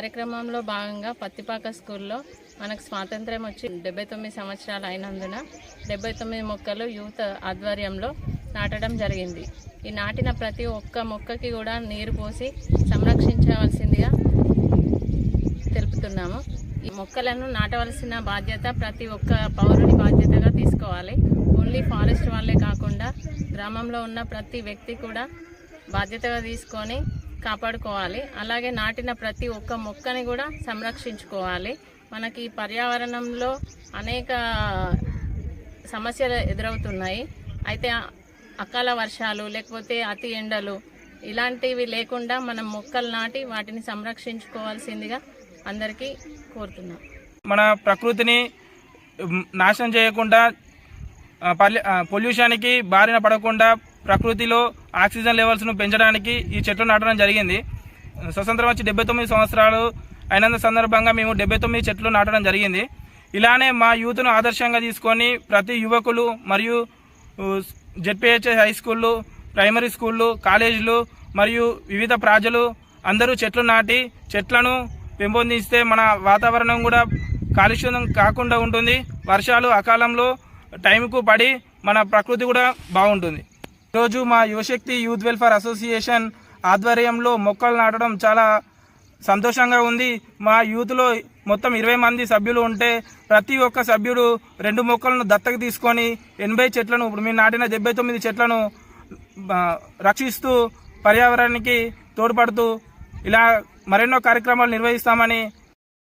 కార్యక్రమంలో భాగంగా పత్తిపాక స్కూల్లో మనకు స్వాతంత్ర్యం వచ్చి 79 సంవత్సరాలు అయినందున 79 మొక్కలు యూత్ ఆధ్వర్యంలో నాటడం జరిగింది. ఈ నాటిన ప్రతి ఒక్క మొక్కకి కూడా నీరు పోసి సంరక్షించవలసిందిగా తెలుపుతున్నాము. ఈ మొక్కలను నాటవలసిన బాధ్యత ప్రతి ఒక్క పౌరుని బాధ్యతగా తీసుకోవాలి. ఓన్లీ ఫారెస్ట్ వాళ్ళే కాకుండా గ్రామంలో ఉన్న ప్రతి వ్యక్తి కూడా బాధ్యతగా తీసుకొని కాపాడుకోవాలి. అలాగే నాటిన ప్రతి ఒక్క మొక్కని కూడా సంరక్షించుకోవాలి. మనకి పర్యావరణంలో అనేక సమస్యలు ఎదురవుతున్నాయి. అయితే అకాల వర్షాలు లేకపోతే అతి ఎండలు ఇలాంటివి లేకుండా మనం మొక్కలు నాటి వాటిని సంరక్షించుకోవాల్సిందిగా అందరికీ కోరుతున్నాం. మన ప్రకృతిని నాశనం చేయకుండా పొల్యూషన్కి బారిన పడకుండా ప్రకృతిలో ఆక్సిజన్ లెవెల్స్ను పెంచడానికి ఈ చెట్లు నాటడం జరిగింది. స్వతంత్రం వచ్చి 79 సంవత్సరాలు అయినంత సందర్భంగా మేము 79 చెట్లు నాటడం జరిగింది. ఇలానే మా యూత్ను ఆదర్శంగా తీసుకొని ప్రతి యువకులు మరియు జెడ్పీహెచ్ఎస్ హై స్కూళ్ళు, ప్రైమరీ స్కూళ్ళు, కాలేజీలు మరియు వివిధ ప్రజలు అందరూ చెట్లు నాటి చెట్లను పెంపొందిస్తే మన వాతావరణం కూడా కాలుష్యం కాకుండా ఉంటుంది. వర్షాలు అకాలంలో టైంకు పడి మన ప్రకృతి కూడా బాగుంటుంది. ఈరోజు మా యువశక్తి యూత్ వెల్ఫేర్ అసోసియేషన్ ఆధ్వర్యంలో మొక్కలు నాటడం చాలా సంతోషంగా ఉంది. మా యూత్లో మొత్తం 20 మంది సభ్యులు ఉంటే ప్రతి ఒక్క సభ్యుడు 2 మొక్కలను దత్తకు తీసుకొని 80 చెట్లను ఇప్పుడు మేము నాటిన 79 చెట్లను రక్షిస్తూ పర్యావరణానికి తోడ్పడుతూ ఇలా మరెన్నో కార్యక్రమాలు నిర్వహిస్తామని